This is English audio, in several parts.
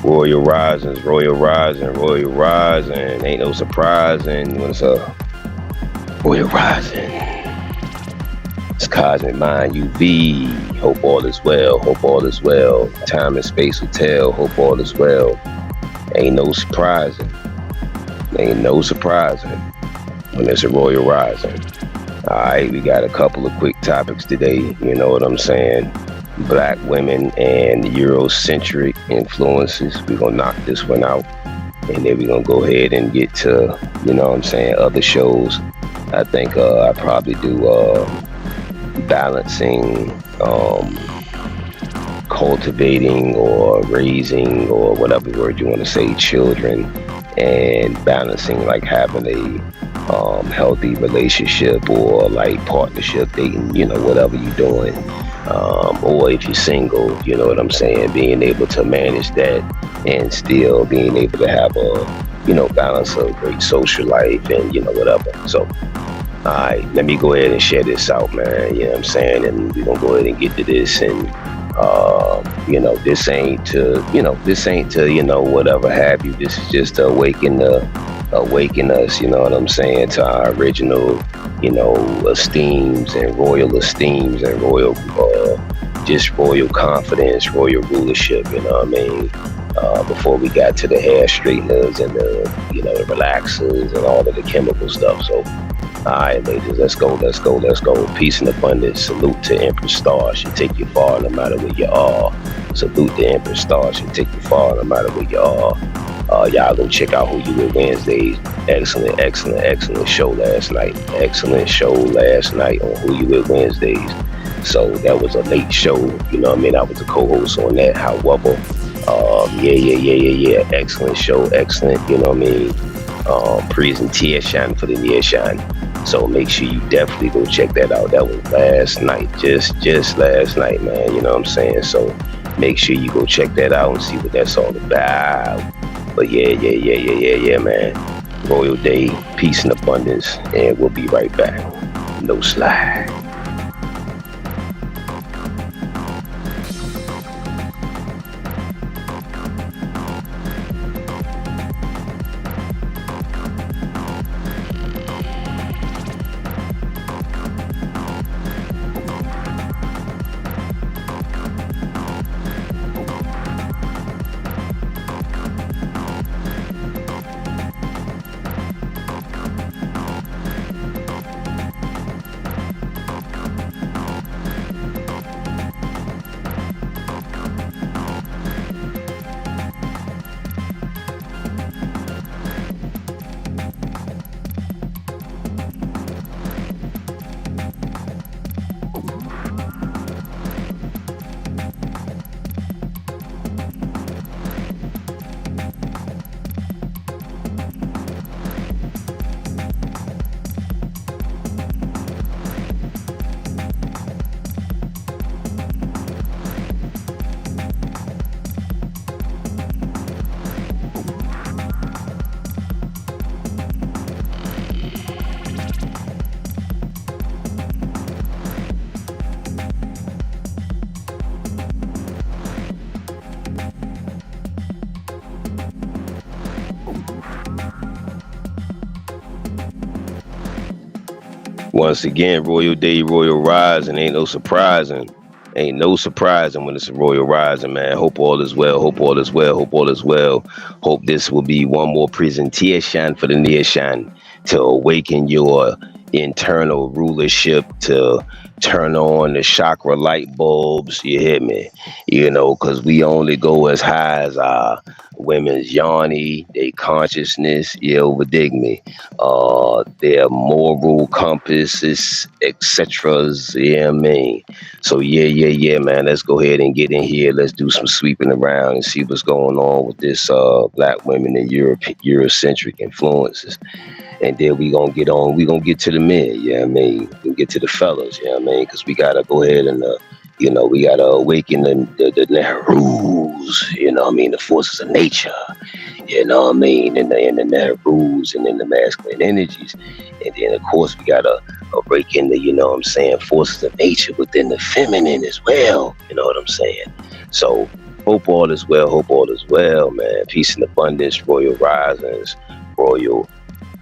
Royal Risings, Royal Rising, Royal Rising. Ain't no surprising when it's a Royal Rising. It's Cosmic Mind UV. Hope all is well. Hope all is well. Time and space will tell. Hope all is well. Ain't no surprising. Ain't no surprising when it's a Royal Rising. All right, we got a couple of quick topics today. You know what I'm saying? Black women and Eurocentric influences. We're going to knock this one out. And then we're going to go ahead and get to, you know what I'm saying, other shows. I think I probably do balancing, cultivating or raising or whatever word you want to say, children, and balancing like having a healthy relationship or like partnership, dating, you know, whatever you're doing. Or if you're single, you know what I'm saying, being able to manage that and still being able to have a, you know, balance of great social life and, you know, whatever. So, all right, let me go ahead and share this out, man. You know what I'm saying? And we're going to go ahead and get to this. And, you know, this ain't to, you know, whatever have you. This is just to awaken us, you know what I'm saying, to our original, you know, esteems and royal just royal confidence, royal rulership, you know what I mean? Before we got to the hair straighteners and the, you know, the relaxers and all of the chemical stuff. So, all right, ladies, let's go. Peace and abundance. Salute to Empress Star. She take you far no matter where you are. Salute to Empress Star. She take you far no matter where you are. Y'all go check out Who You With Wednesdays. Excellent show last night. Excellent show last night on Who You With Wednesdays. So that was a late show, you know what I mean? I was a co-host on that. However, yeah. Excellent show, excellent, you know what I mean? Presentation for the nation. So make sure you definitely go check that out. That was last night, just last night, man. You know what I'm saying? So make sure you go check that out and see what that's all about. But yeah, man. Royal Day, peace and abundance, and we'll be right back. No slide. Once again, Royal Day, Royal Rising. Ain't no surprising when it's a Royal Rising, man. Hope all is well. Hope this will be one more presentation for the nation to awaken your internal rulership, to turn on the chakra light bulbs. You hear me? You know, because we only go as high as our women's yoni, their consciousness, you overdig me, their moral compasses, etc. You know what I mean? So yeah, man, let's go ahead and get in here. Let's do some sweeping around and see what's going on with this black women and Eurocentric influences. And then we gonna get to the men, you know what I mean? We can get to the fellas, you know what I mean? Because we gotta go ahead and you know, we gotta awaken the Nehrus, you know what I mean, the forces of nature, you know what I mean, and the Nehrus and then the masculine energies. And then of course we gotta awaken the, you know what I'm saying, forces of nature within the feminine as well, you know what I'm saying? So Hope all is well. Hope all is well, man. Peace and abundance, royal risings, royal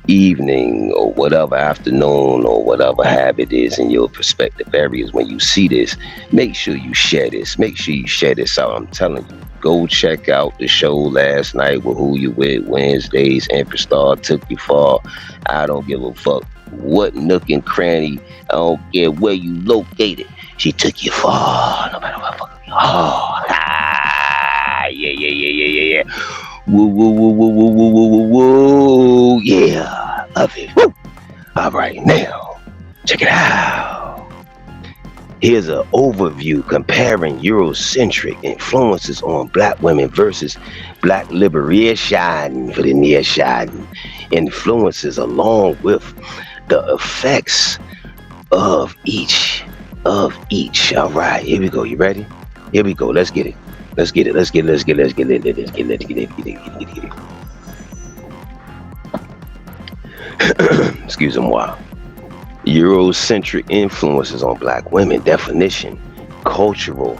evening, or whatever afternoon, or whatever habit is in your perspective areas. When you see this, make sure you share this. Make sure you share this out. I'm telling you. Go check out the show last night with Who You With Wednesdays. Empress Star took you far. I don't give a fuck what nook and cranny. I don't care where you located. She took you far, no matter what fuck. Oh, yeah. Woo, woo, woo, woo, woo, woo, woo, woo, woo. Yeah, love it. Woo. All right, now, check it out. Here's an overview comparing Eurocentric influences on black women versus black liberation for the nearshine influences, along with the effects of each. All right, here we go. You ready? Here we go. Let's get it. Excuse-moi. Eurocentric influences on black women. Definition: cultural,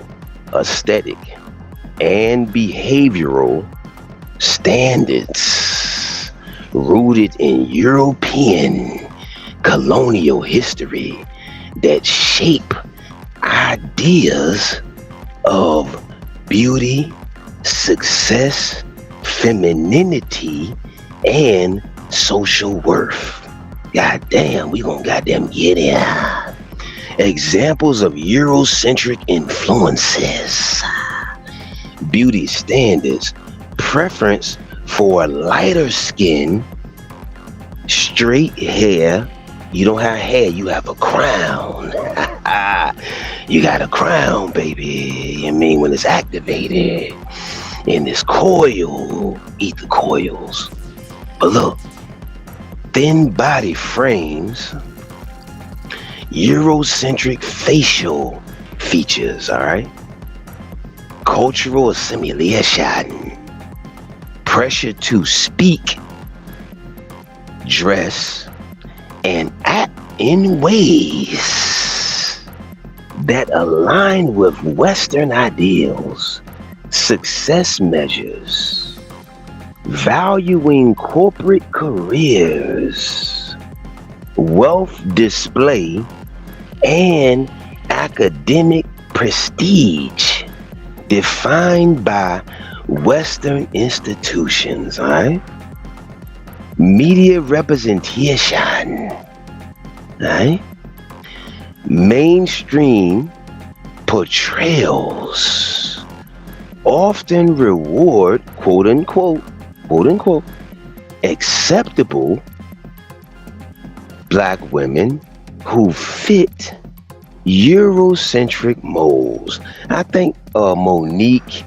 aesthetic, and behavioral standards rooted in European colonial history that shape ideas of beauty, success, femininity, and social worth. God damn, we gonna goddamn get it. Examples of Eurocentric influences: beauty standards, preference for lighter skin, straight hair. You don't have hair, you have a crown. You got a crown, baby. You mean when it's activated in this coil, eat the coils. But look, thin body frames, Eurocentric facial features, all right? Cultural assimilation, pressure to speak, dress, and act in ways that align with Western ideals, success measures, valuing corporate careers, wealth display, and academic prestige defined by Western institutions, all right? Media representation, right? Mainstream portrayals often reward, quote unquote, acceptable black women who fit Eurocentric molds. I think Monique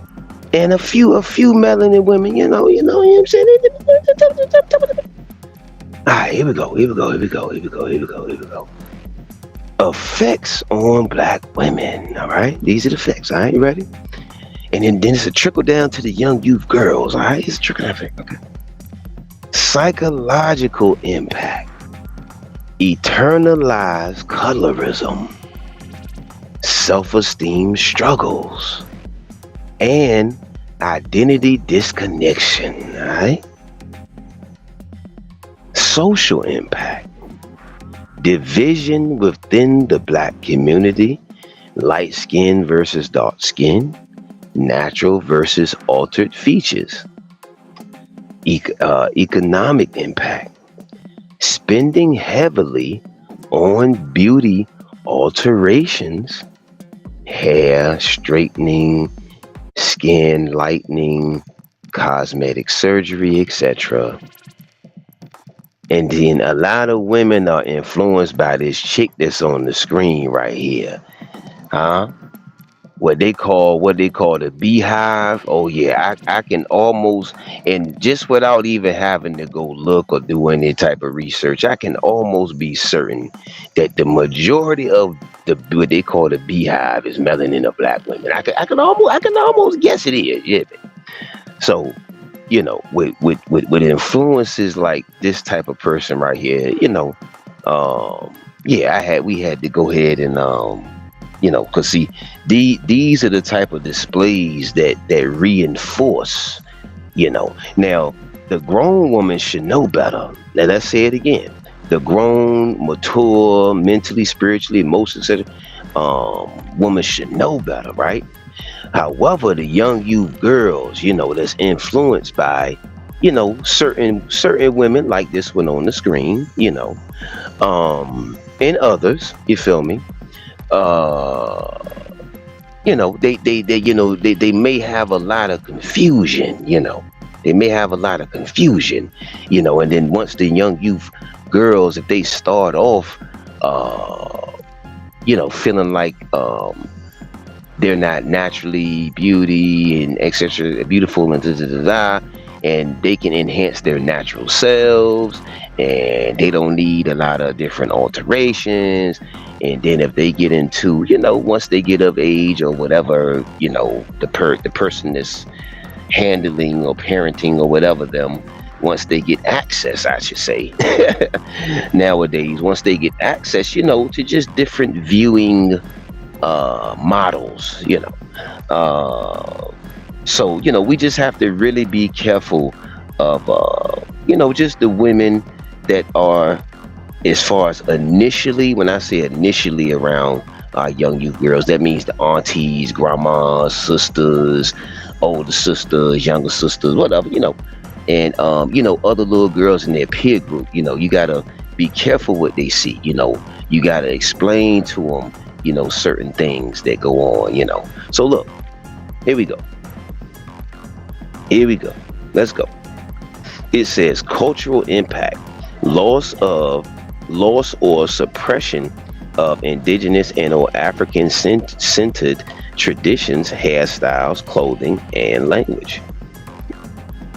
and a few melanin women, you know what I'm saying? Alright, here we go. Effects on black women. Alright, these are the effects. Alright, you ready? And then it's a trickle down to the young youth girls. Alright, it's a trickle down effect. Okay. Psychological impact. Eternalized colorism. Self-esteem struggles. And identity disconnection. Alright? Social impact. Division within the black community. Light skin versus dark skin. Natural versus altered features. Economic impact. Spending heavily on beauty alterations, hair straightening, skin lightening, cosmetic surgery, etc. And then a lot of women are influenced by this chick that's on the screen right here. What they call the beehive. Oh yeah, I can almost, and just without even having to go look or do any type of research, I can almost be certain that the majority of what they call the beehive is melanin of black women. I can almost guess it is. Yeah. So, with influences like this type of person right here, we had to go ahead and Because see, these are the type of displays that reinforce. Now the grown woman should know better. Now let's say it again. The grown, mature, mentally, spiritually, emotionally, woman should know better, right? However, the young youth girls, that's influenced by, certain women like this one on the screen, and others, you feel me? Uh, they may have a lot of confusion, They may have a lot of confusion, and then once the young youth girls, if they start off, feeling like they're not naturally beauty and etc. beautiful and da, da, da, da, and they can enhance their natural selves and they don't need a lot of different alterations. And then if they get into, once they get of age or whatever, the person that's handling or parenting or whatever them, once they get access, I should say, nowadays, once they get access, to just different viewing models, so we just have to really be careful of just the women that are, as far as initially, when I say initially around young youth girls, that means the aunties, grandmas, sisters, older sisters, younger sisters, whatever, and other little girls in their peer group. You gotta be careful what they see. You gotta explain to them, certain things that go on. So look, here we go. Here we go. Let's go. It says cultural impact, loss or suppression of indigenous and or African centered traditions, hairstyles, clothing, and language.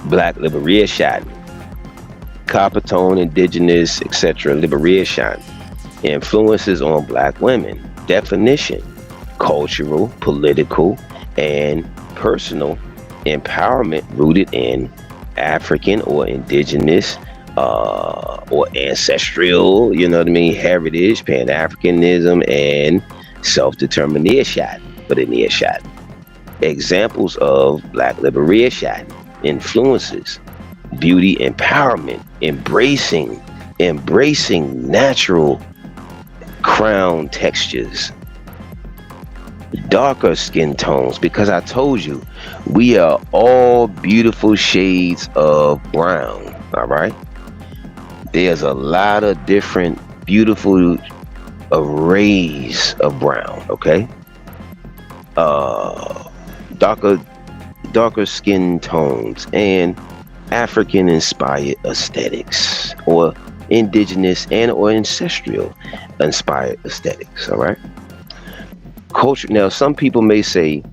Black liberation, copper tone, indigenous, etc. liberation, influences on black women. Definition: cultural, political, and personal empowerment rooted in African or indigenous or ancestral, heritage, Pan-Africanism, and self-determination for the nation. Examples of black liberation influences: beauty empowerment, embracing natural crown textures, darker skin tones, because I told you we are all beautiful shades of brown. All right, there's a lot of different beautiful arrays of brown. Okay, darker skin tones and African inspired aesthetics, or indigenous and or ancestral inspired aesthetics. All right, culture. Now some people may say,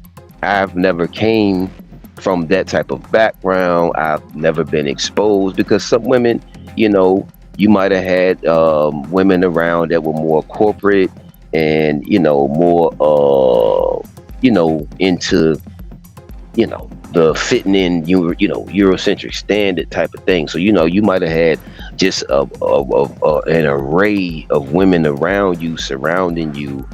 I've never came from that type of background, I've never been exposed, because some women, you might have had women around that were more corporate and more into the fitting in Eurocentric standard type of thing. So you might have had just an array of women around you, surrounding you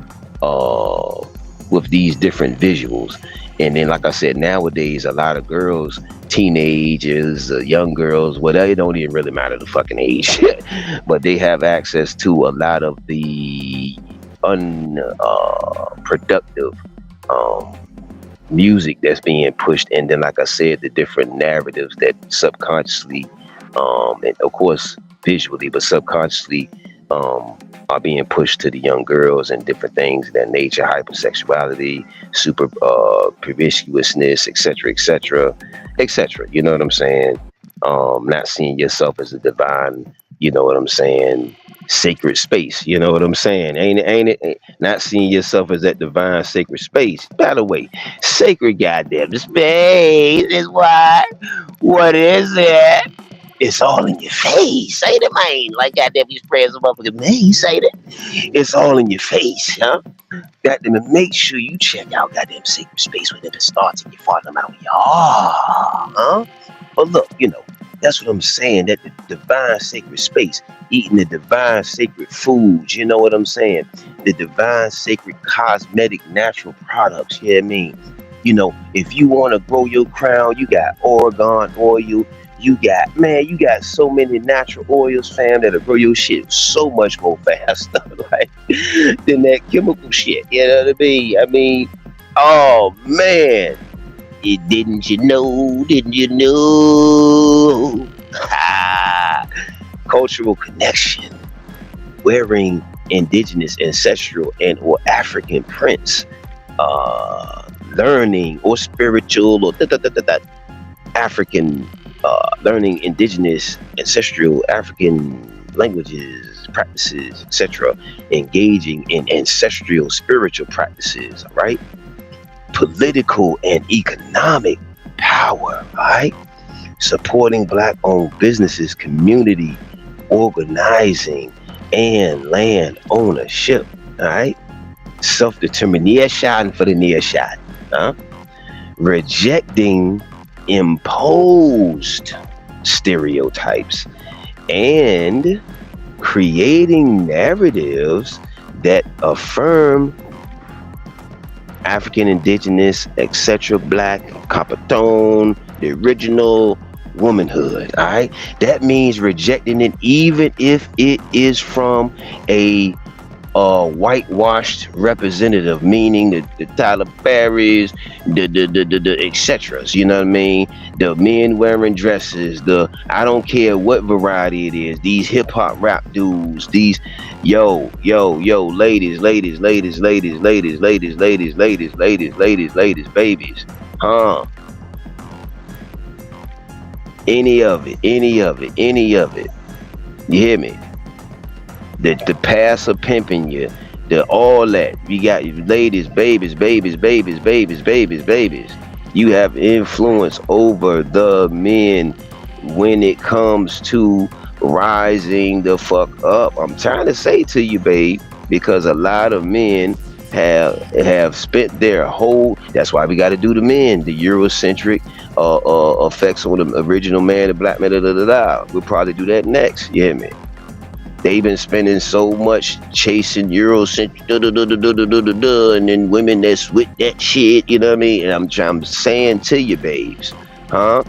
with these different visuals. And then, like I said, nowadays a lot of girls, teenagers, young girls, whatever, it don't even really matter the fucking age, but they have access to a lot of the unproductive music that's being pushed. And then, like I said, the different narratives that subconsciously, and of course visually, but subconsciously, are being pushed to the young girls, and different things of that nature: hypersexuality, super promiscuousness, etc., etc., etc. You know what I'm saying? Not seeing yourself as a divine, you know what I'm saying, sacred space. You know what I'm saying? Ain't it? Not seeing yourself as that divine sacred space. By the way, sacred goddamn space is what? What is it? It's all in your face. Say it, man. Like goddamn, these prayers of motherfucking man. Say that. It's all in your face, huh? Goddamn, make sure you check out goddamn sacred space when it starts and you find them out. Huh? But look, that's what I'm saying. That the divine sacred space, eating the divine sacred foods. You know what I'm saying? the divine, sacred, cosmetic, natural products. Yeah, I mean, you know, if you want to grow your crown, you got Oregon oil. You got so many natural oils, fam, that'll grow your shit so much more faster, like, than that chemical shit. You know what I mean? Oh man, didn't you know? Didn't you know? Cultural connection, wearing indigenous, ancestral, and or African prints, learning or spiritual or African, learning indigenous, ancestral African languages, practices, etc. Engaging in ancestral spiritual practices, right? Political and economic power, right? Supporting black-owned businesses, community organizing, and land ownership, all right? Self-determination for the nation, huh? Rejecting imposed stereotypes and creating narratives that affirm African, indigenous, etc., black, copper tone, the original womanhood. All right, that means rejecting it, even if it is from a whitewashed representative, meaning the Tyler Perry's, the etc. You know what I mean? The men wearing dresses, the I don't care what variety it is. These hip hop rap dudes, these yo, ladies, babies, huh? Any of it. You hear me? The pass of pimping you, the all that. You got ladies, babies. You have influence over the men when it comes to rising the fuck up. I'm trying to say to you, babe, because a lot of men have spent their whole. That's why we got to do the men, the Eurocentric effects on the original man, the black man. We'll probably do that next. You hear me? They've been spending so much chasing Eurocentric, and then women that's with that shit, you know what I mean? And I'm saying to you, babes, huh?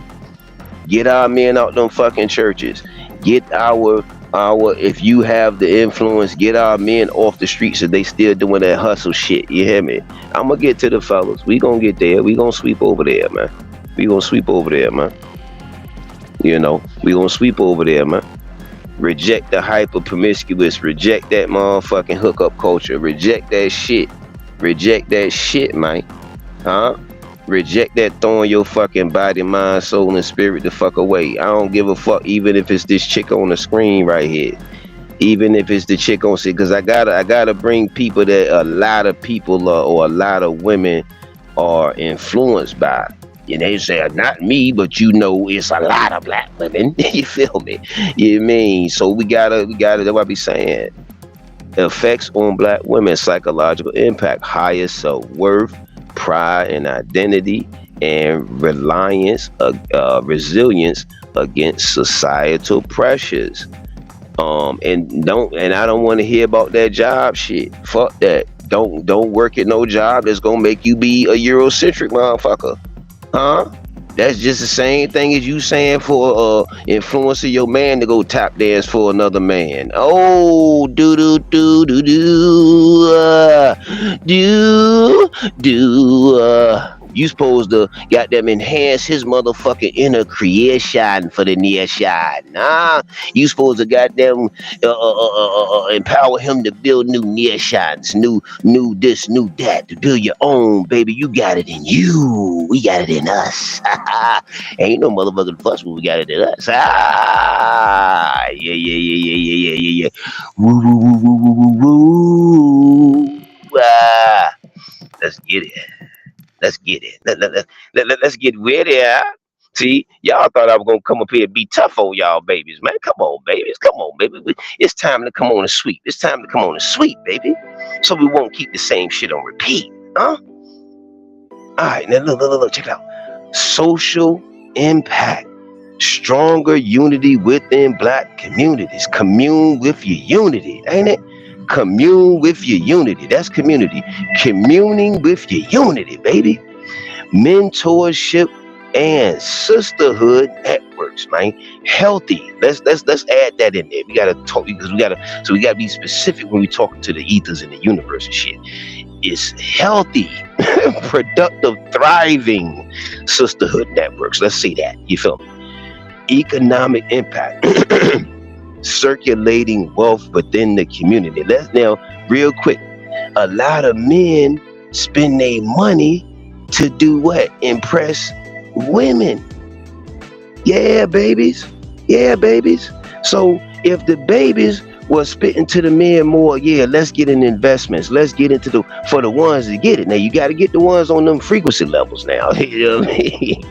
Get our men out them fucking churches. Get our if you have the influence, get our men off the streets if they still doing that hustle shit. You hear me? I'm gonna get to the fellas. We gonna get there. We gonna sweep over there, man. You know, we gonna sweep over there, man. Reject the hyper promiscuous, reject that motherfucking hookup culture, reject that shit, man, huh? Reject that throwing your fucking body, mind, soul, and spirit the fuck away. I don't give a fuck, even if it's this chick on the screen right here, even if it's the chick on screen, because I gotta bring people that a lot of people or a lot of women are influenced by. And they say, not me, but you know, it's a lot of black women. You feel me? You know what I mean? So we gotta, that's what I be saying. Effects on black women, psychological impact, higher self-worth, pride and identity, and resilience against societal pressures. And I don't want to hear about that job shit. Fuck that. Don't work at no job that's gonna make you be a Eurocentric motherfucker. Huh? That's just the same thing as you saying for influencing your man to go tap dance for another man. Oh, you supposed to goddamn enhance his motherfucking inner creation for the nation. Nah, you supposed to goddamn empower him to build new nations, new this, new that, to build your own, baby. You got it in you. We got it in us. Ain't no motherfucking fuss, but we got it in us. Yeah. Woo. Let's get it. Let's get with it. See, y'all thought I was gonna come up here and be tough on y'all babies, man. Come on, baby. It's time to come on and sweep. Baby. So we won't keep the same shit on repeat, huh? All right, now look, check it out. Social impact, stronger unity within black communities. Commune with your unity, ain't it? Commune with your unity. That's community. Communing with your unity, baby. Mentorship and sisterhood networks, man. Healthy. Let's add that in there. We gotta talk because we gotta be specific when we talking to the ethers in the universe and shit. It's healthy, productive, thriving sisterhood networks. Let's see that. You feel me? Economic impact. Circulating wealth within the community. Let's now, real quick. A lot of men spend their money to do what? Impress women. Yeah, babies. Yeah, babies. So if the babies was spitting to the men more, yeah, let's get in investments. Let's get into for the ones that get it. Now you got to get the ones on them frequency levels now. You know what I mean?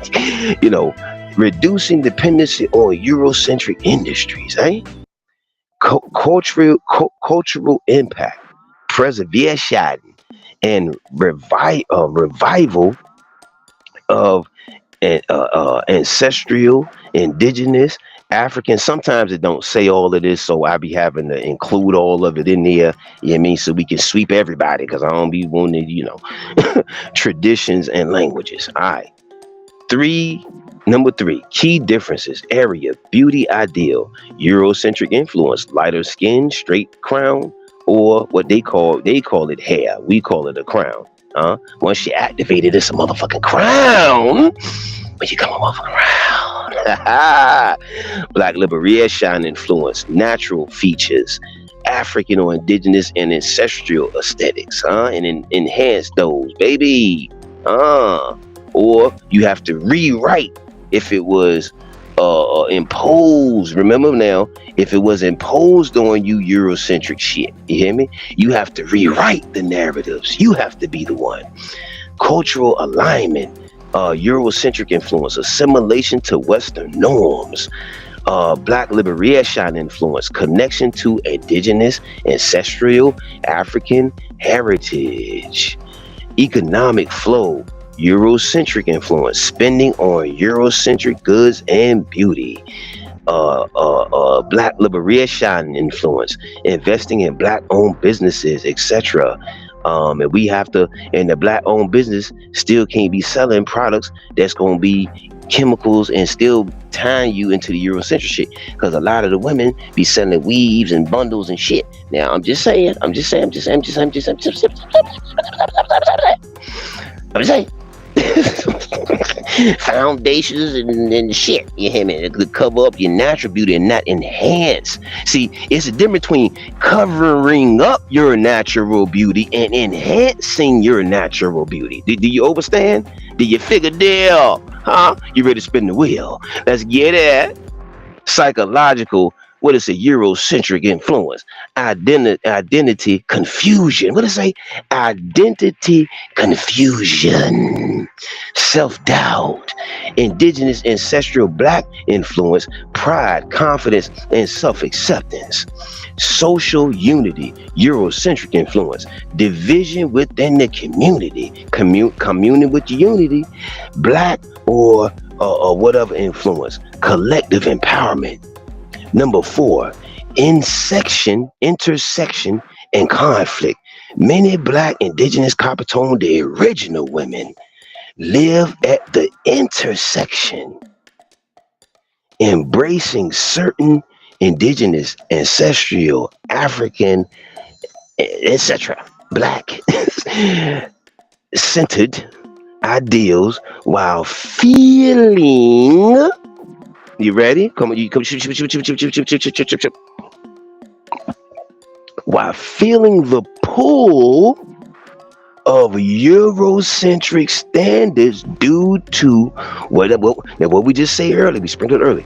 You know, reducing dependency on Eurocentric industries, eh? Cultural impact, preservation, and revival of ancestral, indigenous, African. Sometimes it don't say all of this, so I be having to include all of it in there. You know what I mean? So we can sweep everybody, because I don't be wanting, you know, traditions and languages. All right. Number 3, key differences, area, beauty ideal, Eurocentric influence, lighter skin, straight crown, or what they call it hair. We call it a crown. Once you activate it, it's a motherfucking crown. But you come a motherfucking crown. Black liberation influence, natural features, African or indigenous and ancestral aesthetics, and enhance those, baby. Or you have to rewrite if it was imposed. Remember now, if it was imposed on you, Eurocentric shit, you hear me? You have to rewrite the narratives. You have to be the one. Cultural alignment, Eurocentric influence, assimilation to Western norms, Black liberation influence, connection to indigenous, ancestral, African heritage, economic flow, Eurocentric influence, spending on Eurocentric goods and beauty, Black liberation influence, investing in Black-owned businesses, etc. And we have to, and the Black-owned business still can't be selling products that's going to be chemicals and still tying you into the Eurocentric shit, because a lot of the women be selling weaves and bundles and shit. Now I'm just saying. Foundations and shit, you hear me, to cover up your natural beauty and not enhance. See, it's a difference between covering up your natural beauty and enhancing your natural beauty. Do you understand? Do you figure deal? You ready to spin the wheel? Let's get it. Psychological, what is a Eurocentric influence? Identity confusion. What does it say? Identity confusion. Self-doubt. Indigenous, ancestral, Black influence. Pride, confidence, and self-acceptance. Social unity. Eurocentric influence. Division within the community. Communing with unity. Black or whatever influence. Collective empowerment. Number 4, intersection, and conflict. Many Black, indigenous, copper tone, the original women live at the intersection, embracing certain indigenous, ancestral, African, etc. Black centered ideals while feeling. You ready? Come on, you come shoot. While feeling the pull of Eurocentric standards due to what we just say earlier, we sprinkled early,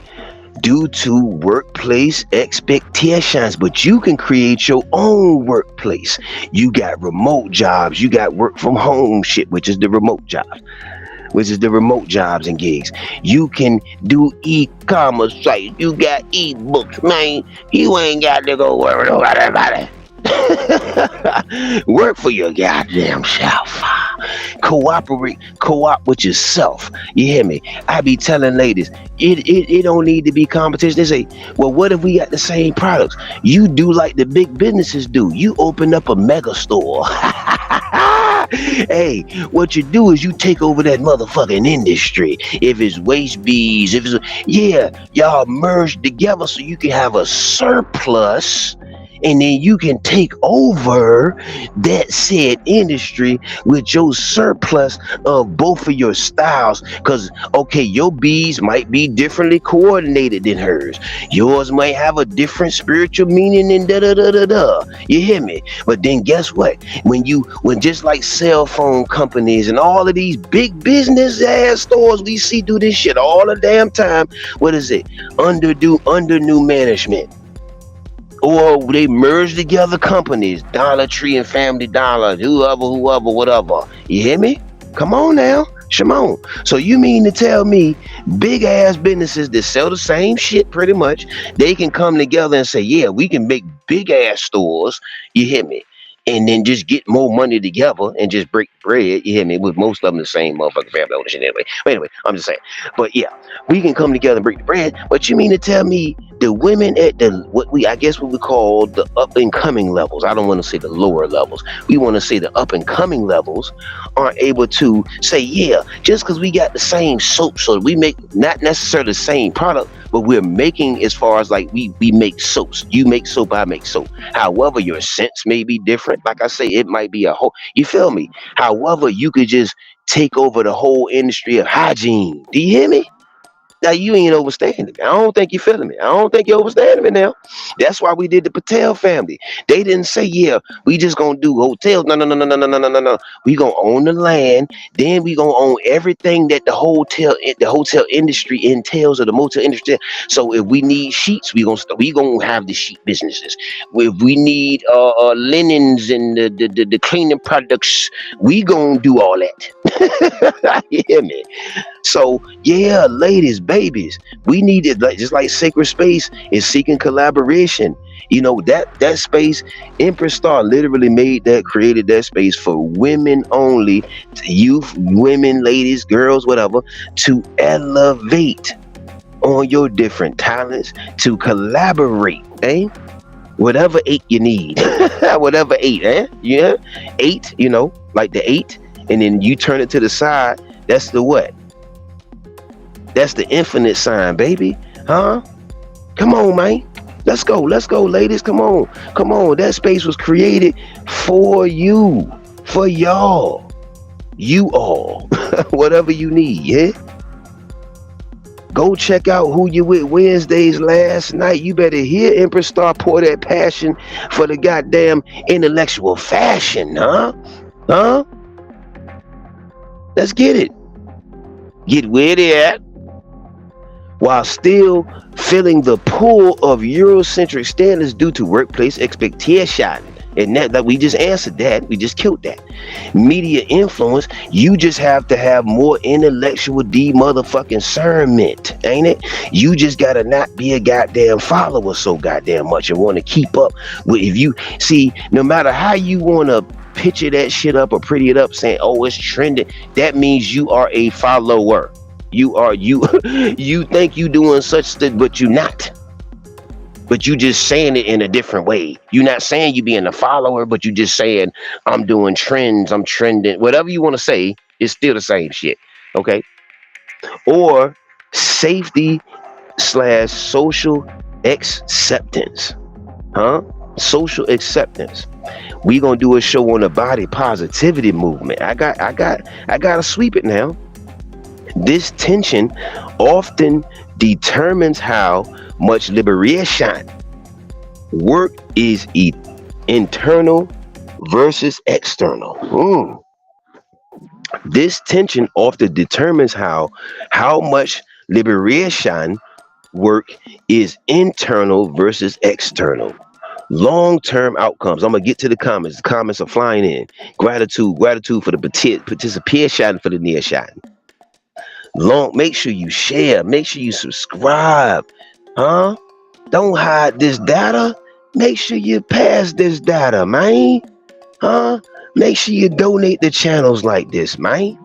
due to workplace expectations. But you can create your own workplace. You got remote jobs, you got work from home shit, which is the remote jobs. And gigs. You can do e-commerce sites. You got e-books, man. You ain't got to go worry about everybody. Work for your goddamn self. Co-op with yourself. You hear me? I be telling ladies, it don't need to be competition. They say, well, what if we got the same products? You do like the big businesses do. You open up a mega store. Hey, what you do is you take over that motherfucking industry. If it's waste bees, if it's, yeah, y'all merge together so you can have a surplus, and then you can take over that said industry with your surplus of both of your styles. Because, okay, your bees might be differently coordinated than hers. Yours might have a different spiritual meaning and da-da-da-da-da. You hear me? But then guess what? When just like cell phone companies and all of these big business ass stores, we see do this shit all the damn time. What is it? Under new management. Or they merge together companies, Dollar Tree and Family Dollar, whoever, whatever. You hear me? Come on now. Shimon. So you mean to tell me big ass businesses that sell the same shit pretty much, they can come together and say, yeah, we can make big ass stores, you hear me? And then just get more money together and just break bread, you hear me? With most of them the same motherfucking family ownership anyway. But anyway, I'm just saying. But yeah, we can come together and break the bread. But you mean to tell me the women at what we call the up and coming levels, I don't want to say the lower levels, we want to say the up and coming levels, aren't able to say, yeah, just because we got the same soap, so we make not necessarily the same product, but we're making, as far as like we make soaps. You make soap, I make soap. However, your scents may be different. Like I say, it might be a whole, you feel me? However, you could just take over the whole industry of hygiene. Do you hear me? Now you ain't overstanding me. I don't think you're feeling me. I don't think you're overstanding me now. That's why we did the Patel family. They didn't say, yeah, we just gonna do hotels. No. We gonna own the land. Then we gonna own everything that the hotel industry entails, or the motel industry. So if we need sheets, we gonna have the sheet businesses. If we need linens and the cleaning products, we gonna do all that. You hear me? So yeah, ladies, babies, we need it, like just like sacred space is seeking collaboration. You know, that space, Empress Star literally created that space for women only, youth, women, ladies, girls, whatever, to elevate on your different talents, to collaborate, eh? Whatever 8 you need, whatever 8, eh? Yeah, 8, you know, like the 8, and then you turn it to the side. That's the what? That's the infinite sign, baby. Huh? Come on, man. Let's go, ladies. Come on. That space was created for you, for y'all. You all. Whatever you need, yeah? Go check out Who You With Wednesdays last night. You better hear Empress Star pour that passion for the goddamn intellectual fashion, huh? Huh? Let's get it. Get with it. While still feeling the pull of Eurocentric standards due to workplace expectation. And that we just answered that. We just killed that. Media influence, you just have to have more intellectual motherfucking discernment, ain't it? You just gotta not be a goddamn follower so goddamn much and want to keep up with, if you see, no matter how you want to picture that shit up or pretty it up saying, oh, it's trending, that means you are a follower. You think you doing such thing, but you not. But you just saying it in a different way. You're not saying you being a follower, but you just saying, I'm doing trends, I'm trending. Whatever you want to say, it's still the same shit. Okay? Or safety / social acceptance. Huh? Social acceptance. We gonna do a show on the body positivity movement. I gotta sweep it now. This tension often determines how much liberation work is internal versus external. This tension often determines how much liberation work is internal versus external. Long-term outcomes. I'm gonna get to the comments. The comments are flying in. Gratitude for the participation for the near shot. Make sure you share, make sure you subscribe, huh? Don't hide this data. Make sure you pass this data, man, huh? Make sure you donate to channels like this, man.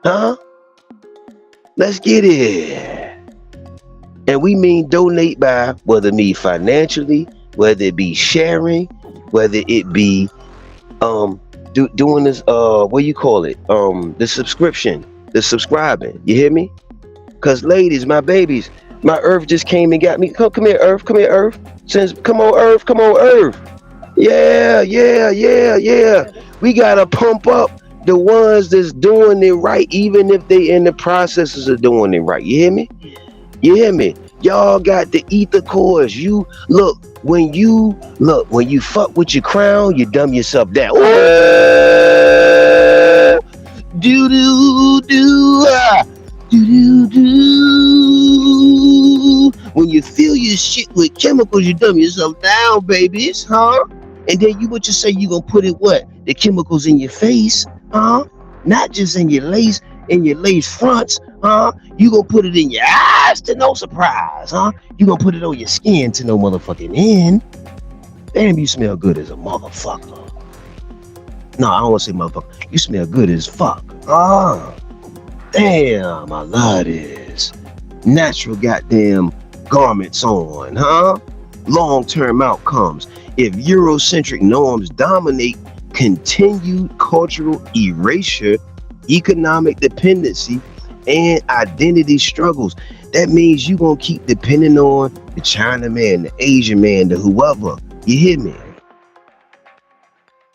Huh? Let's get it. And we mean donate by whether it be financially, whether it be sharing, whether it be doing this what you call it? The subscription, the subscribing. You hear me? Cause ladies, my babies, my Earth just came and got me. Come here, Earth. Come here, Earth. Come on, Earth. Come on, Earth. Yeah. We gotta pump up the ones that's doing it right, even if they in the processes of doing it right. You hear me? You hear me? Y'all got the ether cores. You look when you fuck with your crown, you dumb yourself down. Oh, do do do do do do. When you fill your shit with chemicals, you dumb yourself down, babies, huh? And then you what you say you gonna put it what? The chemicals in your face, huh? Not just in your lace fronts, huh? You gonna put it in your eyes to no surprise, huh? You gonna put it on your skin to no motherfucking end. Damn, you smell good as a motherfucker. No, I don't wanna say motherfucker. You smell good as fuck. Ah, damn, I love this. Natural goddamn garments on, huh? Long-term outcomes. If Eurocentric norms dominate, continued cultural erasure, economic dependency, and identity struggles. That means you're going to keep depending on the China man, the Asian man, the whoever. You hear me?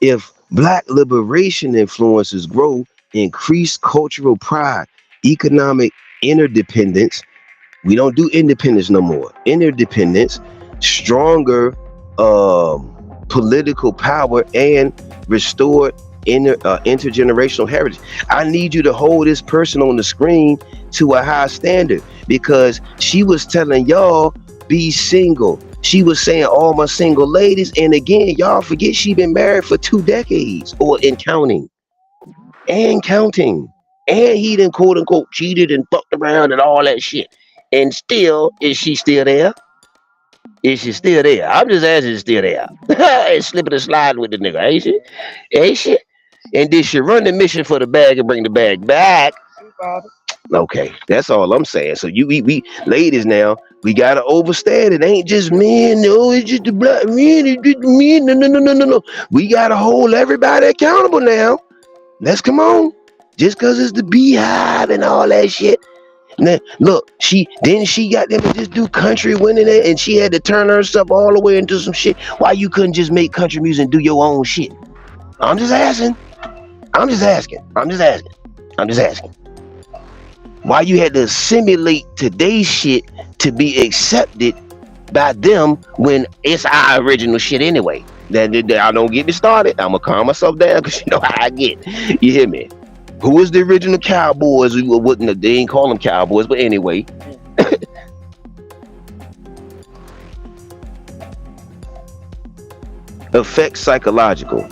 If Black liberation influences grow, increased cultural pride, economic interdependence, we don't do independence no more. Interdependence, stronger political power, and restored intergenerational heritage. I need you to hold this person on the screen to a high standard, because she was telling y'all be single. She was saying all my single ladies, and again, y'all forget she been married for 2 decades or counting. And he done quote unquote cheated and fucked around and all that shit. And still, is she still there? Is she still there? I'm just asking, is she still there? And slipping and sliding with the nigga, ain't she? Ain't she? And did she run the mission for the bag and bring the bag back? Okay, that's all I'm saying. So we ladies now, we gotta understand it ain't just men. No, it's just the black men. It's just the men. No. We gotta hold everybody accountable now. Let's come on. Just cause it's the beehive and all that shit. Now, look, she got them to just do country winning it, and she had to turn herself all the way into some shit. Why you couldn't just make country music and do your own shit? I'm just asking. Why you had to assimilate today's shit to be accepted by them when it's our original shit anyway? That I don't get me started. I'm gonna calm myself down because you know how I get. You hear me? Who was the original cowboys? They ain't call them cowboys, but anyway. Effects psychologically.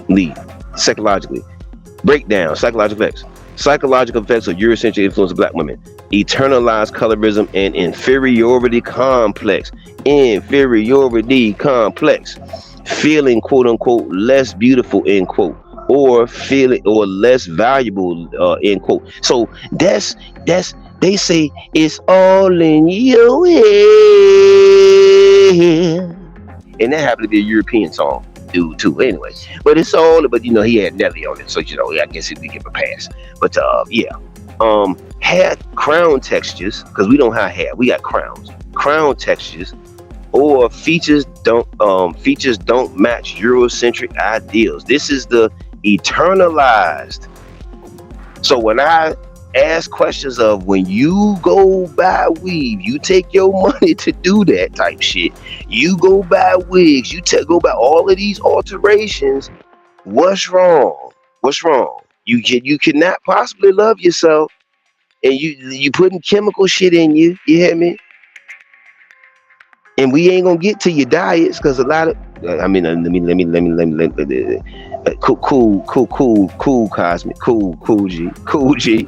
Breakdown, psychological effects. Psychological effects of Eurocentric influence of Black women. Internalized colorism and inferiority complex. Feeling, quote unquote, less beautiful, end quote. Or feeling or less valuable, end quote. So that's they say it's all in your head. And that happened to be a European song, dude, too. Anyway, but it's all, but you know, he had Nelly on it, so you know, I guess he could give a pass. But yeah, hair crown textures, because we don't have hair, we got crowns. Crown textures or features don't match Eurocentric ideals. This is the eternalized. So when I ask questions of when you go buy weave, you take your money to do that type shit. You go buy wigs, go buy all of these alterations. What's wrong? You cannot possibly love yourself, and you putting chemical shit in you. You hear me? And we ain't gonna get to your diets because a lot of cool Cozmik, cool G.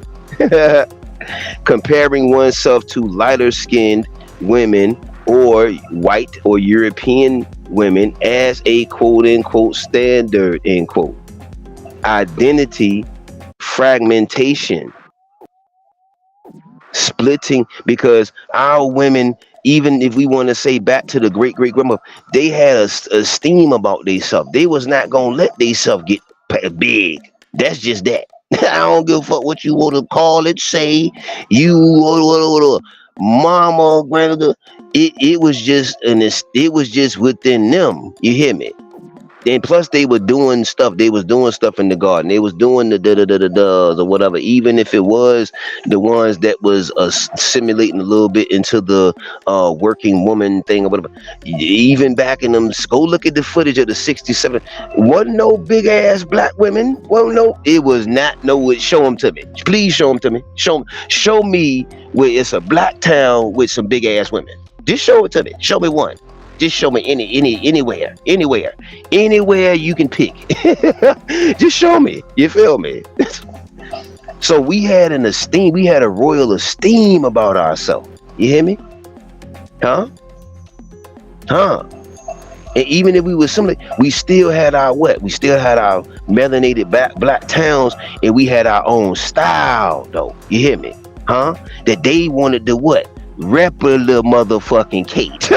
Comparing oneself to lighter skinned women or white or European women as a quote unquote standard, end quote. identity fragmentation, splitting, because our women, even if we want to say back to the great great grandma, they had a esteem about themselves. They was not gonna let themselves get big. That's just that. I don't give a fuck what you want to call it, say you what, mama, grandmother. It was just it was just within them. You hear me? And plus, they were doing stuff. They was doing stuff in the garden. They was doing the da or whatever. Even if it was the ones that was simulating a little bit into the working woman thing or whatever. Even back in them, go look at the footage of the '67. Wasn't no big ass black women. Well, no, it was not. No, show them to me. Please show them to me. Show me where it's a black town with some big ass women. Just show it to me. Show me one. Just show me anywhere you can pick. Just show me. You feel me? So we had an esteem. We had a royal esteem about ourselves. You hear me? Huh? And even if we were similar, we still had our what? We still had our melanated black towns, and we had our own style, though. You hear me? Huh? That they wanted to what? Replica motherfucking cake.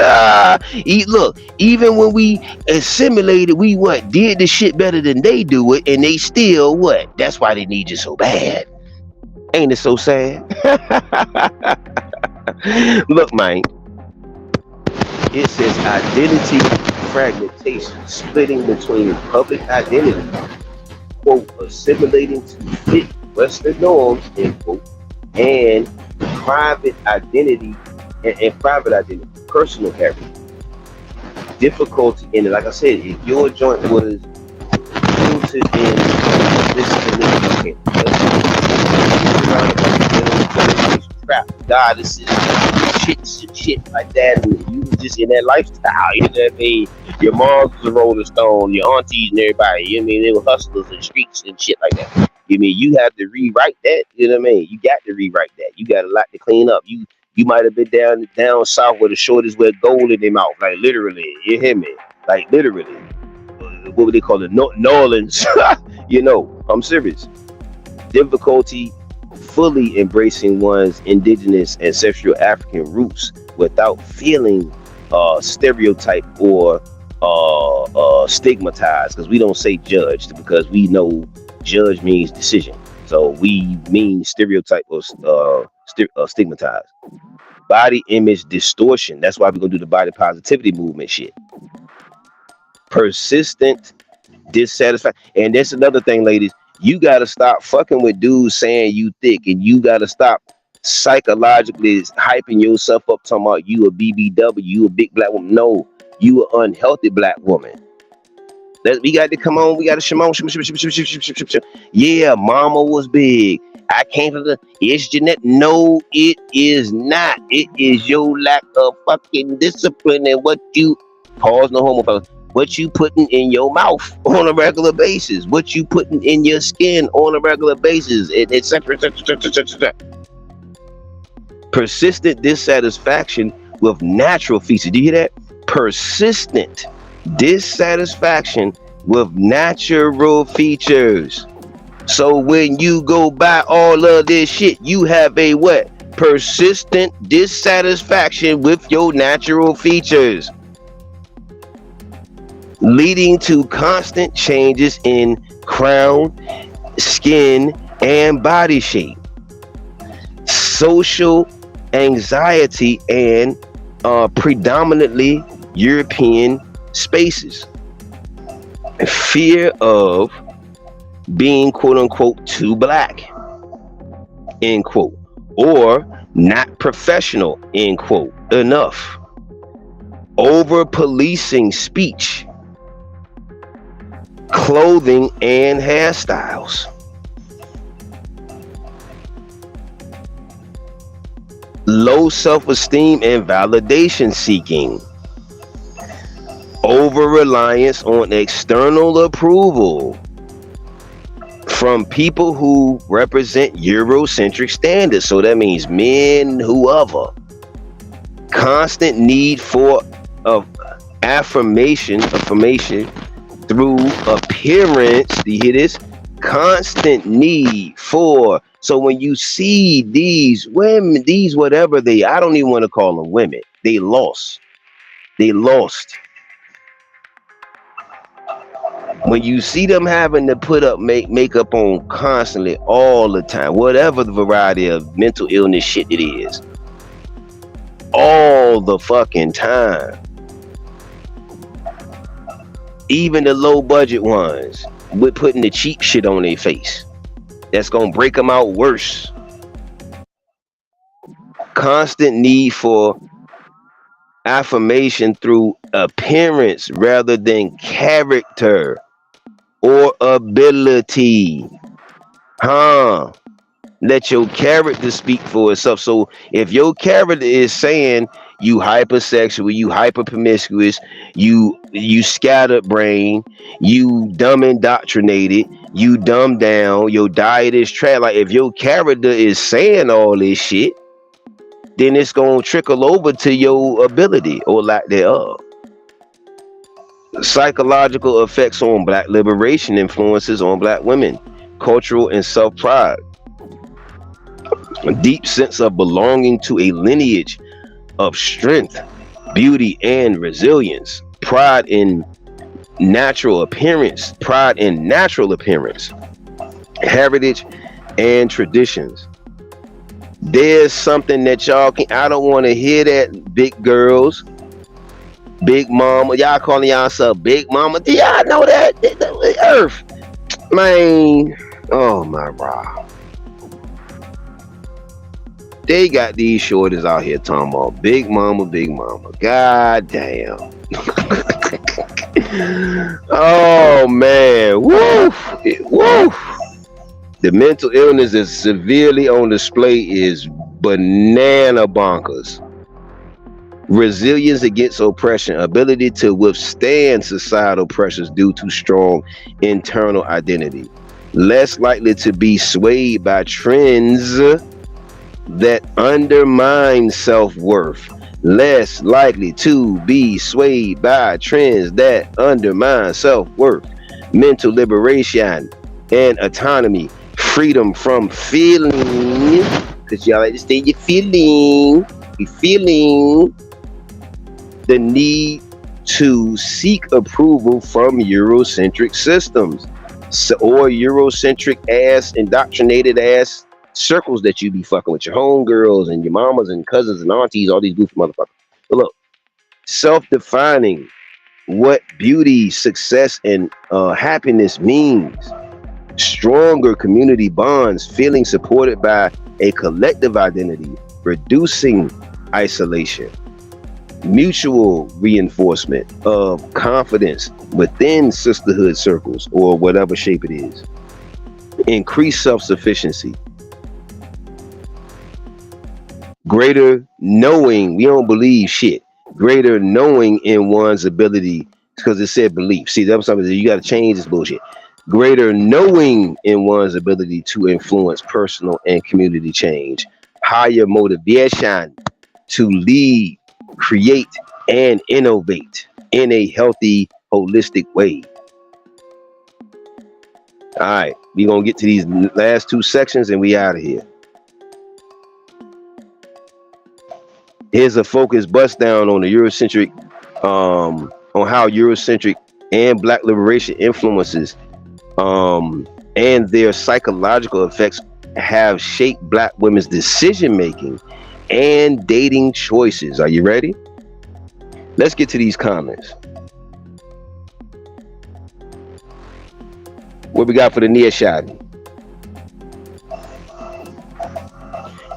Look, even when we assimilated, we what? Did the shit better than they do it, and they still what? That's why they need you so bad. Ain't it so sad? Look, man. It says identity fragmentation, splitting between public identity, quote, assimilating to fit Western norms, end quote, and private identity and private identity, personal character. Difficulty in it, like I said, if your joint was rooted in this crap, goddesses, shit like that, and you was just in that lifestyle, you know what I mean? Your moms was a Rolling Stone, your aunties and everybody, you know what I mean? They were hustlers in the streets and shit like that. You mean you have to rewrite that? You know what I mean? You got to rewrite that. You got a lot to clean up. You might have been down south where the shorties wear gold in their mouth, like literally. You hear me? Like literally. What would they call it? New Orleans. You know, I'm serious. Difficulty fully embracing one's indigenous ancestral African roots without feeling stereotyped or stigmatized, because we don't say judged, because we know judge means decision, so we mean stereotype or stigmatized. Body image distortion, that's why we're gonna do the body positivity movement shit. Persistent dissatisfaction, and that's another thing, ladies. You gotta stop fucking with dudes saying you thick, and you gotta stop psychologically hyping yourself up talking about you a BBW, you a big black woman. No, you an unhealthy black woman. We got to come on. We got to shimon. Yeah, mama was big. I came from the. It's genetic. No, it is not. It is your lack of fucking discipline and what you pause. No homo. What you putting in your mouth on a regular basis. What you putting in your skin on a regular basis. Etc. Persistent dissatisfaction with natural features. Do you hear that? Persistent dissatisfaction with natural features. So when you go buy all of this shit, you have a what? Persistent dissatisfaction with your natural features, leading to constant changes in crown, skin, and body shape. Social anxiety and predominantly European spaces. Fear of being quote unquote too black, end quote, or not professional, end quote, enough. Over policing speech, clothing, and hairstyles. Low self-esteem and validation seeking. Over reliance on external approval from people who represent Eurocentric standards. So that means men, whoever. Constant need for affirmation through appearance. Do you hear this? constant need for. So when you see these women, these whatever they, I don't even want to call them women. They lost. They lost. When you see them having to put up makeup on constantly all the time, whatever the variety of mental illness shit it is, all the fucking time, even the low budget ones, with putting the cheap shit on their face, that's gonna break them out worse. Constant need for affirmation through appearance rather than character or ability. Let your character speak for itself. So if your character is saying you hypersexual, you hyper promiscuous, you scattered brain, you dumb indoctrinated, you dumb down, your diet is trash. Like if your character is saying all this shit, then it's gonna trickle over to your ability or lack thereof. Psychological effects on black liberation, influences on black women, cultural and self-pride, a deep sense of belonging to a lineage of strength, beauty, and resilience, pride in natural appearance, heritage, and traditions. There's something that y'all can, I don't want to hear that, big girls, big mama, y'all calling yourself big mama. Do y'all know that? The earth, man, oh my God. They got these shorties out here talking about big mama, big mama. God damn. Oh man, woof, woof. The mental illness is severely on display is banana bonkers. Resilience against oppression, ability to withstand societal pressures due to strong internal identity. Less likely to be swayed by trends that undermine self-worth. Less likely to be swayed by trends that undermine self-worth. Mental liberation and autonomy. Freedom from feeling, because y'all like to say you're feeling the need to seek approval from Eurocentric systems, or Eurocentric ass, indoctrinated ass circles that you be fucking with your homegirls and your mamas and cousins and aunties, all these goofy motherfuckers. But look, self-defining what beauty, success, and happiness means. Stronger community bonds, feeling supported by a collective identity, reducing isolation. Mutual reinforcement of confidence within sisterhood circles or whatever shape it is. Increased self-sufficiency. Greater knowing, we don't believe shit. Greater knowing in one's ability, because it said belief. See, that was something that you got to change this bullshit. Greater knowing in one's ability to influence personal and community change. Higher motivation to lead, create, and innovate in a healthy, holistic way. All right, we're going to get to these last two sections and we out of here. Here's a focused bust down on the Eurocentric, on how Eurocentric and Black liberation influences and their psychological effects have shaped Black women's decision making and dating choices. Are you ready? Let's get to these comments. What we got for the near shot?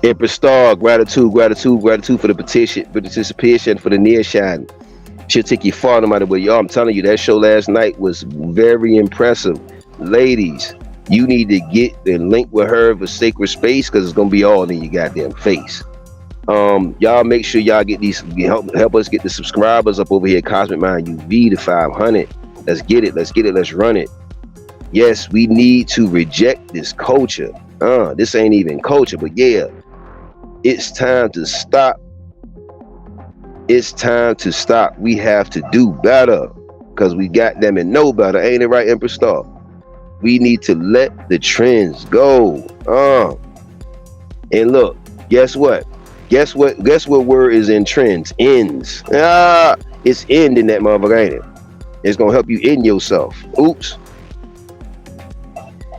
Empress Star, gratitude for the participation for the near shot. She'll take you far no matter what. Y'all, I'm telling you, that show last night was very impressive. Ladies, you need to get and link with her for sacred space, because it's gonna be all in your goddamn face. Y'all make sure y'all get these, help us get the subscribers up over here at Cozmik Mind UV to 500. Let's get it, let's run it. Yes, we need to reject this culture. This ain't even culture, but yeah, it's time to stop. It's time to stop. We have to do better, because we got them and know better. Ain't it right, Empress Star? We need to let the trends go. And look, guess what? Guess what word is in trends? Ends. It's end in that motherfucker, ain't it? It's gonna help you end yourself. Oops.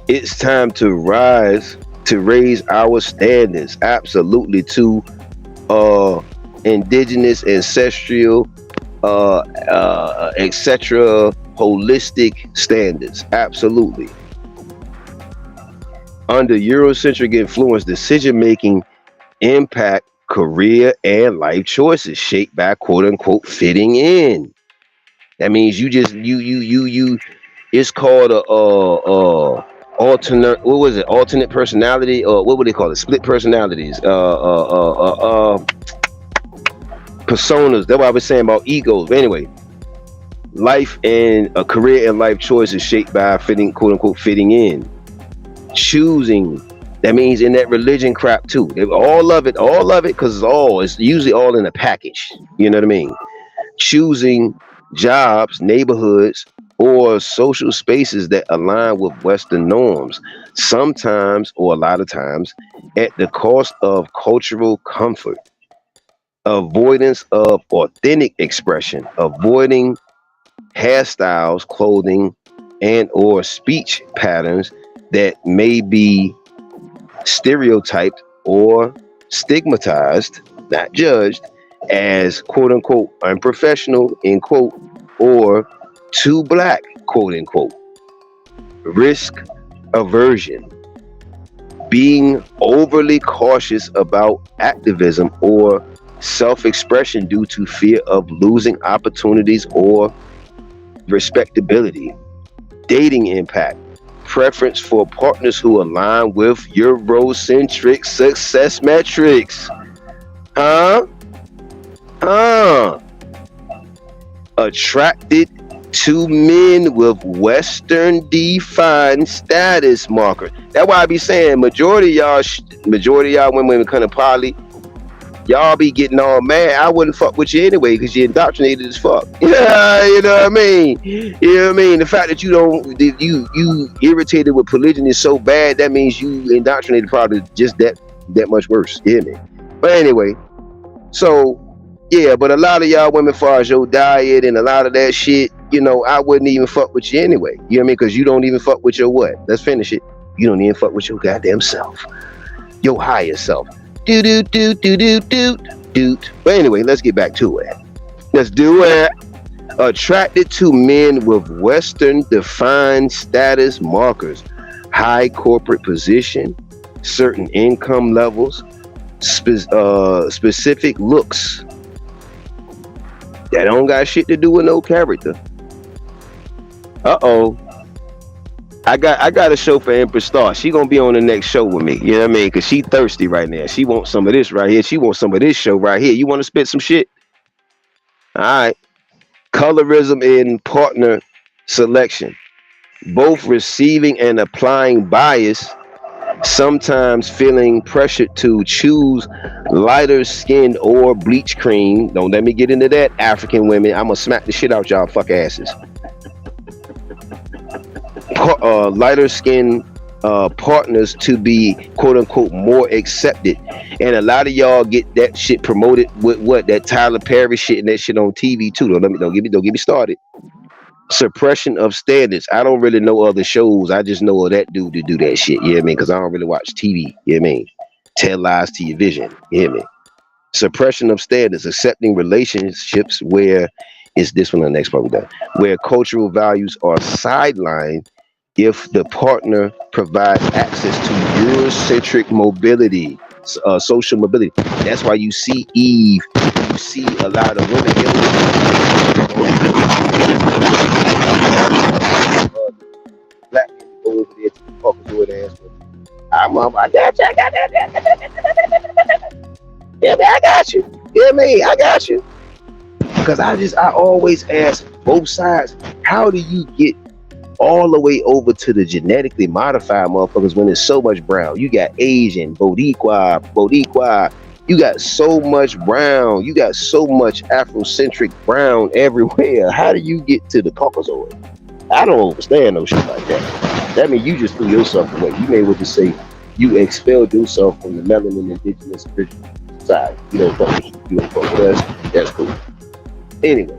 It's time to raise our standards. Absolutely, to indigenous, ancestral, etc. holistic standards. Absolutely. Under Eurocentric influence, decision making impact career and life choices shaped by quote unquote fitting in. That means you just you. It's called a alternate. What was it? Alternate personality, or what would they call it? Split personalities. Personas. That's what I was saying about egos. But anyway, life and a career and life choices shaped by fitting, quote unquote, fitting in. Choosing. That means in that religion crap too. All of it, because it's usually all in a package. You know what I mean? Choosing jobs, neighborhoods, or social spaces that align with Western norms, sometimes or a lot of times at the cost of cultural comfort. Avoidance of authentic expression, avoiding hairstyles, clothing, and or speech patterns that may be stereotyped or stigmatized, not judged, as quote unquote unprofessional, end quote, or too black, quote unquote. Risk aversion, being overly cautious about activism or self-expression due to fear of losing opportunities or respectability. Dating impact, preference for partners who align with Eurocentric success metrics. Attracted to men with Western defined status markers. That's why I be saying majority of y'all women kind of poly, y'all be getting all mad. I wouldn't fuck with you anyway because you're indoctrinated as fuck. Yeah, you know what I mean? You know what I mean? The fact that you irritated with polygyny is so bad, that means you indoctrinated probably just that much worse. You hear me? But anyway, so yeah, but a lot of y'all women, far as your diet and a lot of that shit, I wouldn't even fuck with you anyway. You know what I mean? Because you don't even fuck with your what? Let's finish it. You don't even fuck with your goddamn self. Your higher self. But anyway, let's get back to it. Let's do it. Attracted to men with Western defined status markers, high corporate position, certain income levels, specific looks. That don't got shit to do with no character. I got a show for Empress Star. She gonna be on the next show with me. You know what I mean? Cause she thirsty right now. She wants some of this right here. She wants some of this show right here. You want to spit some shit? All right. Colorism in partner selection. Both receiving and applying bias, sometimes feeling pressured to choose lighter skinned or bleach cream. Don't let me get into that, African women. I'm gonna smack the shit out y'all fuck asses. Lighter skinned partners to be quote unquote more accepted, and a lot of y'all get that shit promoted with what, that Tyler Perry shit and that shit on TV too. Don't get me started. Suppression of standards. I don't really know other shows. I just know of that dude to do that shit. You know what I mean? Because I don't really watch TV. You know what I mean? Tell lies to your vision. You hear me? Suppression of standards. Accepting relationships where it's this one on the next part we done. Where cultural values are sidelined if the partner provides access to Eurocentric mobility, social mobility. That's why you see Eve. You see a lot of women. Black men go over there to the fucking do it ass with. I got you. Yeah, man, I got you. Yeah, man, I got you. Because I always ask both sides, how do you get all the way over to the genetically modified motherfuckers when there's so much brown? You got Asian, Boricua. You got so much brown. You got so much Afrocentric brown everywhere. How do you get to the Caucasoid? I don't understand no shit like that. That means you just threw yourself away. You may well just say you expelled yourself from the melanin indigenous original side. You don't fuck with you don't fuck with us. That's cool. Anyway,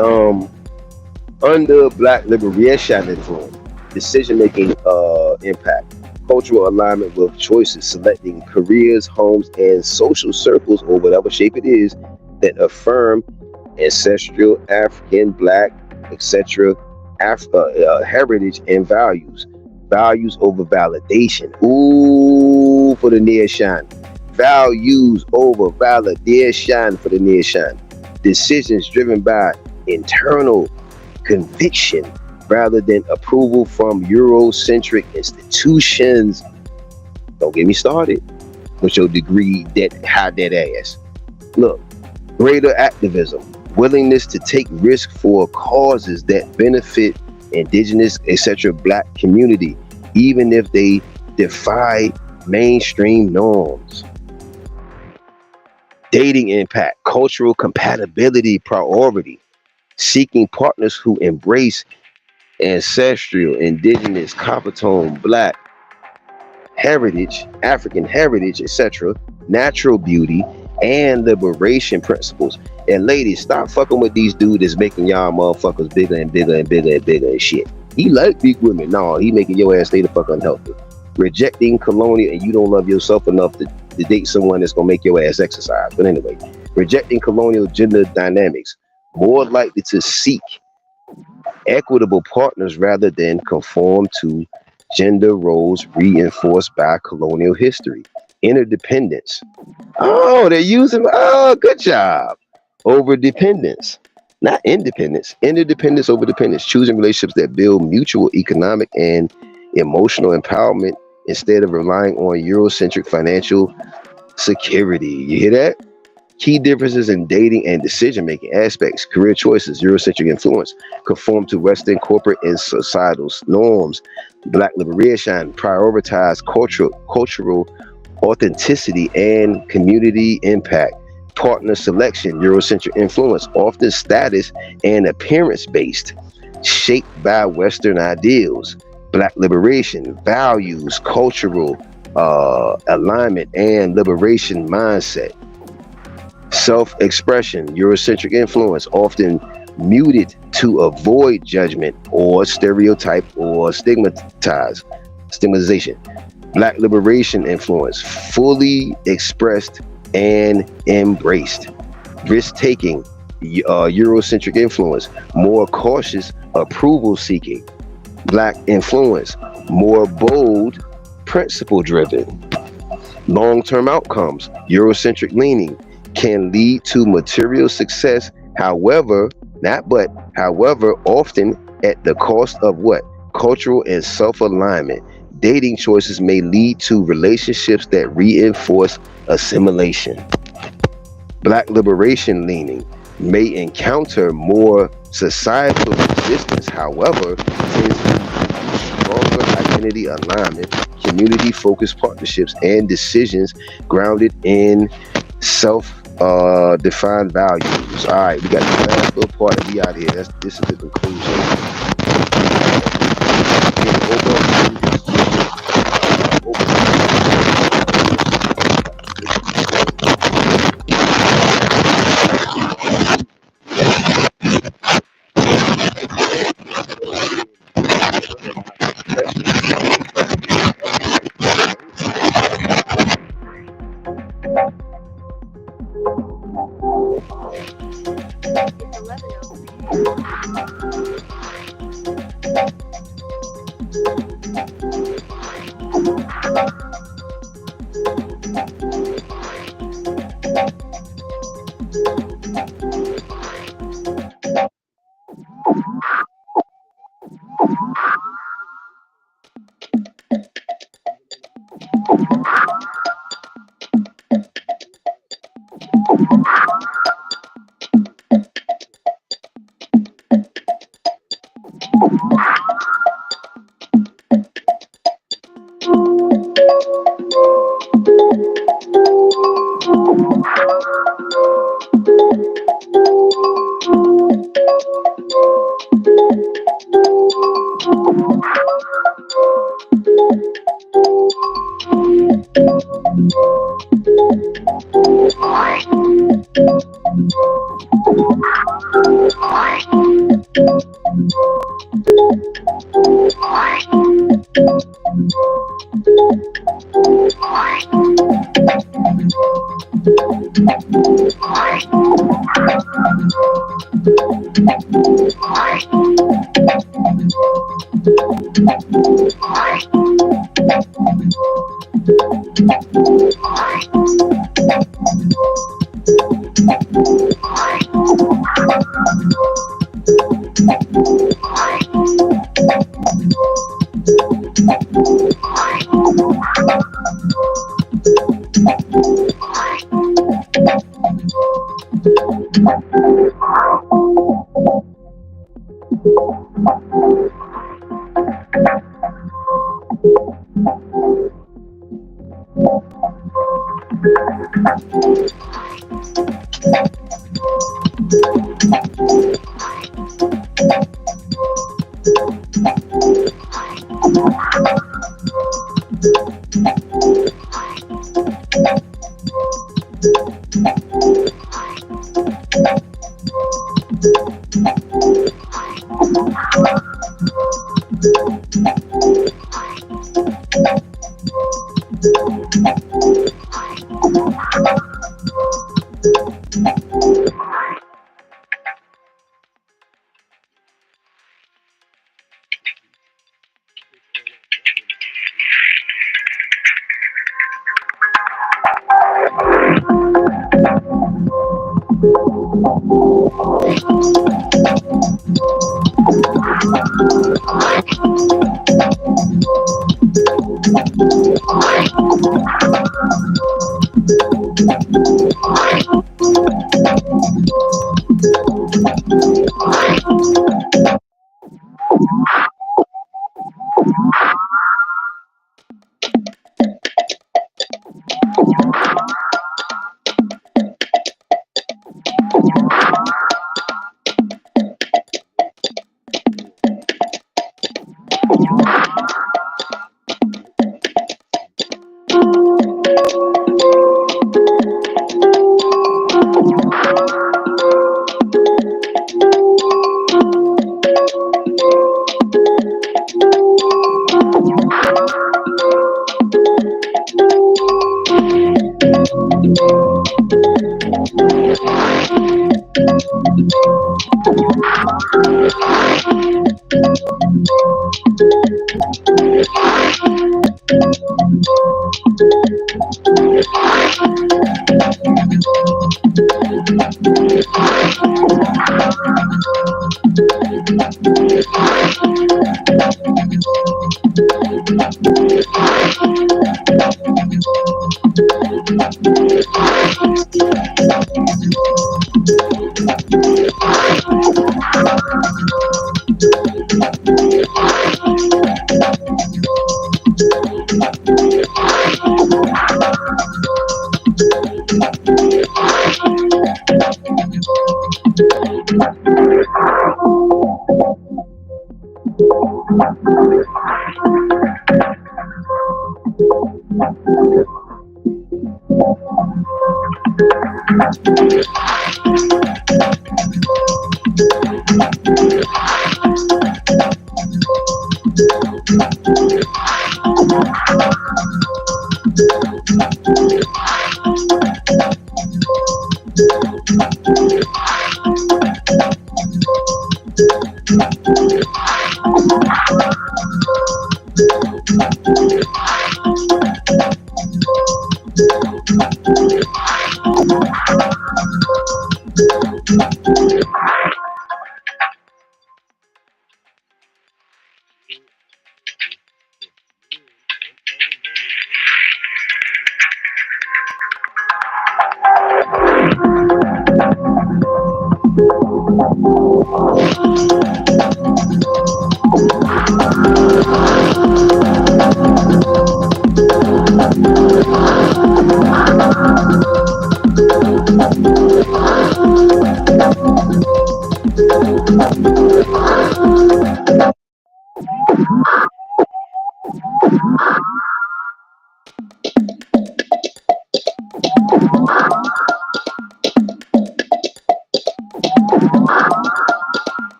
um, under Black liberation influence, decision making impact, cultural alignment with choices, selecting careers, homes, and social circles or whatever shape it is that affirm ancestral African, Black, etc. Heritage and values. Values over validation. Ooh, for the near shine. Values over validation for the near shine. Decisions driven by internal conviction rather than approval from Eurocentric institutions. Don't get me started with your degree that high that ass. Look, greater activism, willingness to take risk for causes that benefit indigenous, etc. Black community, even if they defy mainstream norms. Dating impact, cultural compatibility priority, seeking partners who embrace ancestral, indigenous, copper tone, black heritage, African heritage, etc., natural beauty, and liberation principles. And ladies, stop fucking with these dudes that's making y'all motherfuckers bigger and bigger and bigger and bigger and shit. He like big women. No, he making your ass stay the fuck unhealthy. Rejecting colonial, and you don't love yourself enough to date someone that's gonna make your ass exercise. But anyway, rejecting colonial gender dynamics. More likely to seek equitable partners rather than conform to gender roles reinforced by colonial history. Interdependence. Oh, they're using, oh, good job. Over dependence. Not independence. Interdependence over dependence. Choosing relationships that build mutual economic and emotional empowerment instead of relying on Eurocentric financial security. You hear that? Key differences in dating and decision-making aspects, career choices, Eurocentric influence, conform to Western corporate and societal norms. Black liberation, prioritize cultural authenticity and community impact. Partner selection, Eurocentric influence, often status and appearance-based, shaped by Western ideals. Black liberation, values, cultural alignment, and liberation mindset. Self-expression, Eurocentric influence, often muted to avoid judgment or stereotype or stigmatization. Black liberation influence, fully expressed and embraced. Risk-taking, Eurocentric influence, more cautious, approval-seeking. Black influence, more bold, principle-driven. Long-term outcomes, Eurocentric leaning, can lead to material success, however, often at the cost of what? Cultural and self-alignment. Dating choices may lead to relationships that reinforce assimilation. Black liberation leaning may encounter more societal resistance, however, tends to stronger identity alignment, community-focused partnerships, and decisions grounded in self-defined values. All right, we got the last little part and we out here. This is the conclusion.